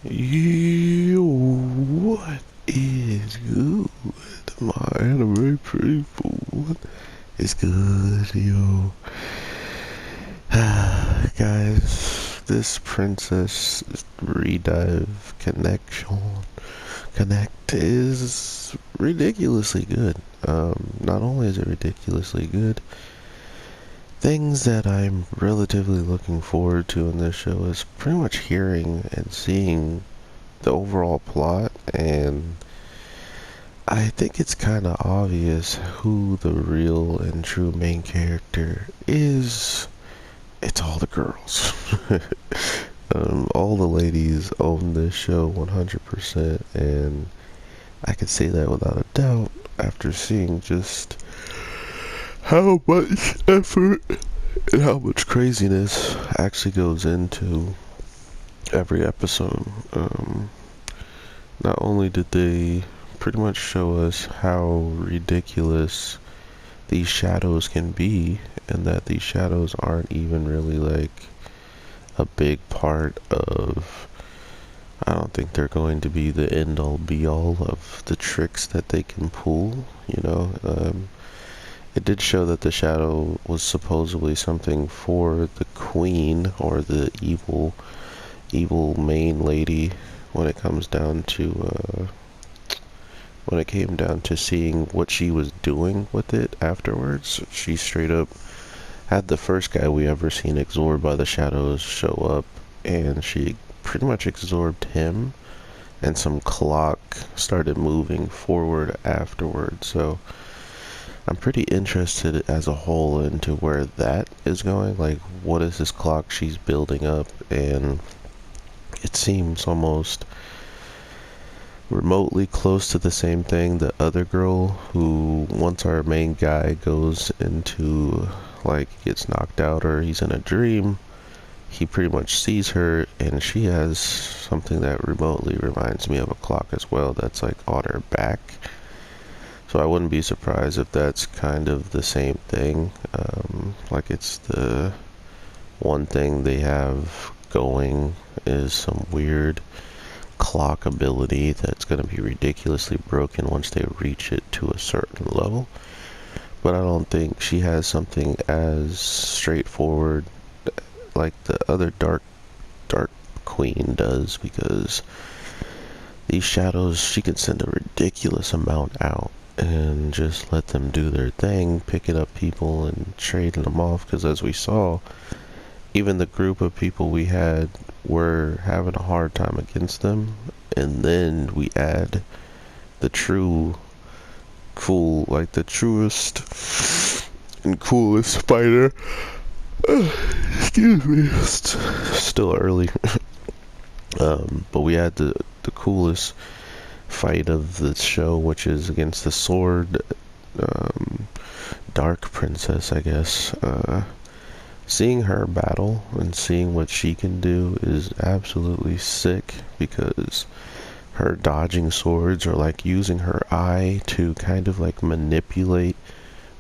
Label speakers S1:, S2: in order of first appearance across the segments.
S1: Yo, what is good? My anime people, what is good, yo? Guys, this Princess Redive Connect is ridiculously good. Not only is it ridiculously good, things that I'm relatively looking forward to in this show is pretty much hearing and seeing the overall plot, and I think it's kind of obvious who the real and true main character is. It's all the girls. All the ladies own this show 100%, and I can say that without a doubt after seeing just how much effort and how much craziness actually goes into every episode. Not only did they pretty much show us how ridiculous these shadows can be, and that these shadows aren't even really like a big part of, I don't think they're going to be the end all be all of the tricks that they can pull, you know. It did show that the shadow was supposedly something for the queen, or the evil main lady, when it comes down to when it came down to seeing what she was doing with it afterwards. She straight up had the first guy we ever seen absorbed by the shadows show up, and she pretty much absorbed him, and some clock started moving forward afterwards. So I'm pretty interested as a whole into where that is going. Like, what is this clock she's building up? And it seems almost remotely close to the same thing the other girl who, once our main guy goes into, like, gets knocked out or he's in a dream, he pretty much sees her, and she has something that remotely reminds me of a clock as well that's like on her back. So I wouldn't be surprised if that's kind of the same thing. Like, it's the one thing they have going is some weird clock ability that's going to be ridiculously broken once they reach it to a certain level. But I don't think she has something as straightforward like the other dark queen does, because these shadows, she can send a ridiculous amount out and just let them do their thing, picking up people and trading them off. Because as we saw, even the group of people we had were having a hard time against them, and then we add the the truest and coolest fighter. Excuse me, still early. But we had the coolest fight of the show, which is against the sword, Dark Princess, I guess. Seeing her battle and seeing what she can do is absolutely sick, because her dodging swords are like using her eye to kind of like manipulate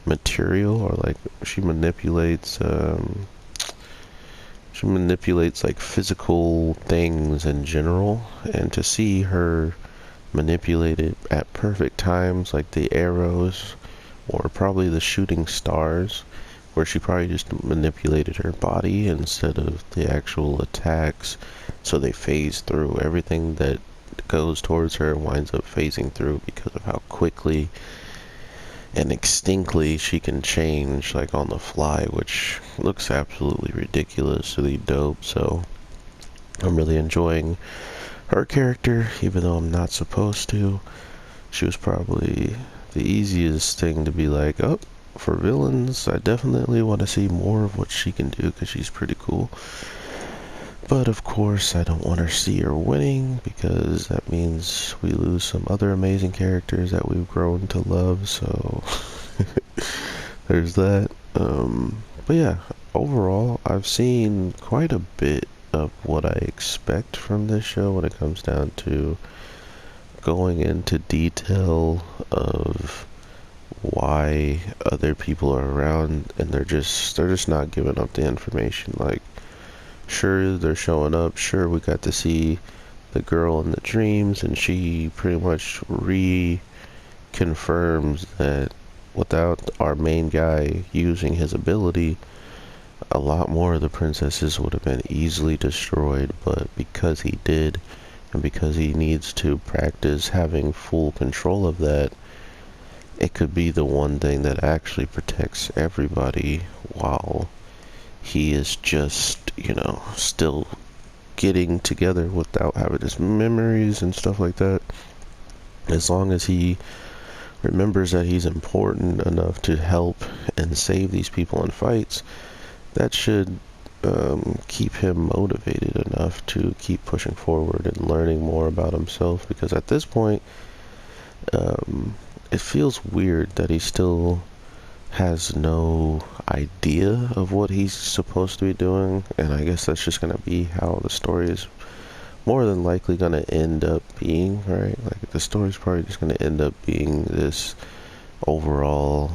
S1: material, or like she manipulates like physical things in general, and to see her manipulate it at perfect times, like the arrows or probably the shooting stars, where she probably just manipulated her body instead of the actual attacks, so they phase through. Everything that goes towards her winds up phasing through because of how quickly and extinctly she can change, like on the fly, which looks absolutely ridiculously dope. So I'm really enjoying her character, even though I'm not supposed to. She was probably the easiest thing to be like, oh, for villains, I definitely want to see more of what she can do, because she's pretty cool. But of course, I don't want to see her winning, because that means we lose some other amazing characters that we've grown to love, so there's that. But yeah, overall, I've seen quite a bit of what I expect from this show when it comes down to going into detail of why other people are around, and they're just not giving up the information. Like, sure, they're showing up, sure, we got to see the girl in the dreams, and she pretty much reconfirms that without our main guy using his ability, a lot more of the princesses would have been easily destroyed, but because he did, and because he needs to practice having full control of that, it could be the one thing that actually protects everybody while he is just, still getting together without having his memories and stuff like that. As long as he remembers that he's important enough to help and save these people in fights, that should keep him motivated enough to keep pushing forward and learning more about himself, because at this point, it feels weird that he still has no idea of what he's supposed to be doing, and I guess that's just going to be how the story is more than likely going to end up being, right? Like, the story's probably just going to end up being this overall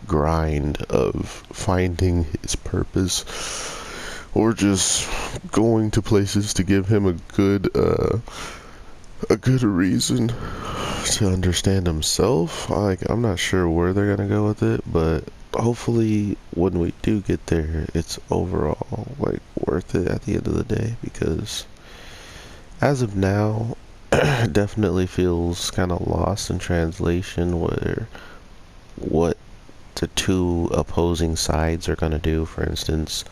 S1: grind of finding his purpose, or just going to places to give him a good reason to understand himself. Like, I'm not sure where they're gonna go with it, but hopefully when we do get there, it's overall like worth it at the end of the day, because as of now, it definitely feels kind of lost in translation where what the two opposing sides are gonna do. For instance,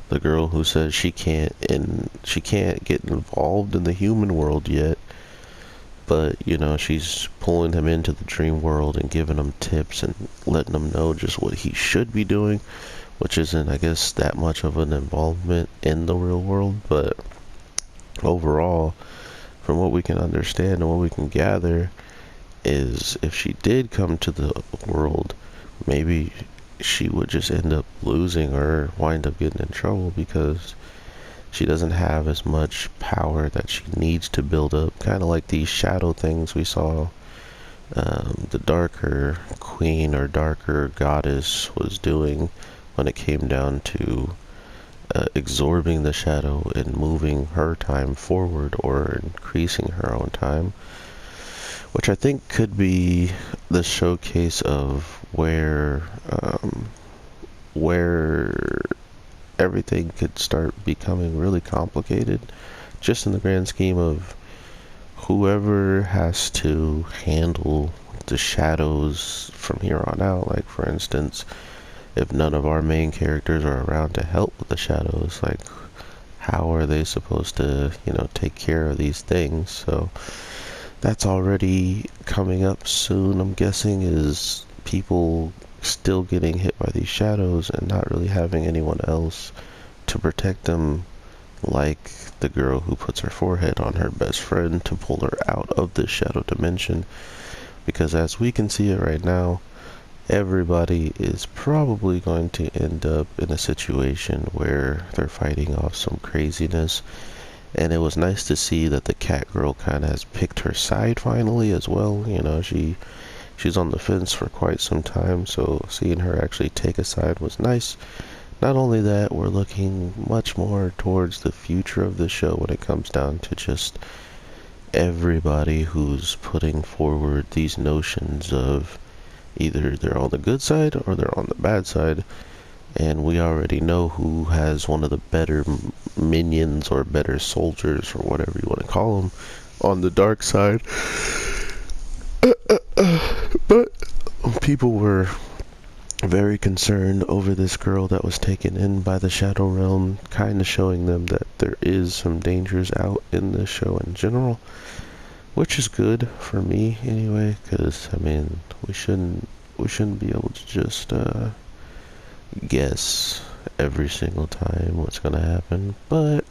S1: the girl who says she can't get involved in the human world yet, but she's pulling him into the dream world and giving him tips and letting him know just what he should be doing, which isn't, I guess, that much of an involvement in the real world. But overall, from what we can understand and what we can gather, is if she did come to the world, maybe she would just end up losing or wind up getting in trouble, because she doesn't have as much power that she needs to build up, kind of like these shadow things we saw the darker queen or darker goddess was doing when it came down to absorbing the shadow and moving her time forward or increasing her own time, which I think could be the showcase of where everything could start becoming really complicated, just in the grand scheme of whoever has to handle the shadows from here on out. Like, for instance, if none of our main characters are around to help with the shadows, like, how are they supposed to, take care of these things? So that's already coming up soon, I'm guessing, is people still getting hit by these shadows and not really having anyone else to protect them, like the girl who puts her forehead on her best friend to pull her out of this shadow dimension. Because as we can see it right now, everybody is probably going to end up in a situation where they're fighting off some craziness. And it was nice to see that the cat girl kind of has picked her side finally as well. She's on the fence for quite some time, so seeing her actually take a side was nice. Not only that, we're looking much more towards the future of the show when it comes down to just everybody who's putting forward these notions of either they're on the good side or they're on the bad side. And we already know who has one of the better minions or better soldiers or whatever you want to call them on the dark side. But people were very concerned over this girl that was taken in by the Shadow Realm, kind of showing them that there is some dangers out in this show in general, which is good for me anyway, because we shouldn't be able to just guess every single time what's gonna happen. But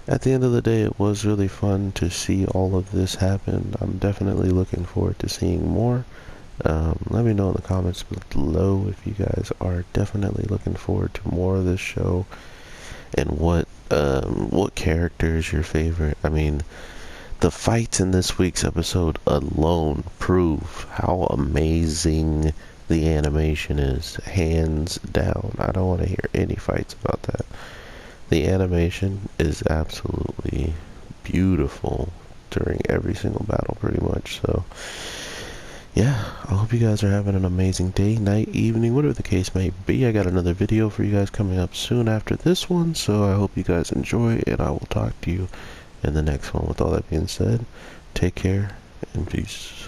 S1: at the end of the day, it was really fun to see all of this happen. I'm definitely looking forward to seeing more. Let me know in the comments below if you guys are definitely looking forward to more of this show, and what character is your favorite. The fights in this week's episode alone prove how amazing the animation is, hands down. I don't want to hear any fights about that. The animation is absolutely beautiful during every single battle, pretty much. So yeah, I hope you guys are having an amazing day, night, evening, whatever the case may be. I got another video for you guys coming up soon after this one, so I hope you guys enjoy, and I will talk to you in the next one. With all that being said, take care and peace.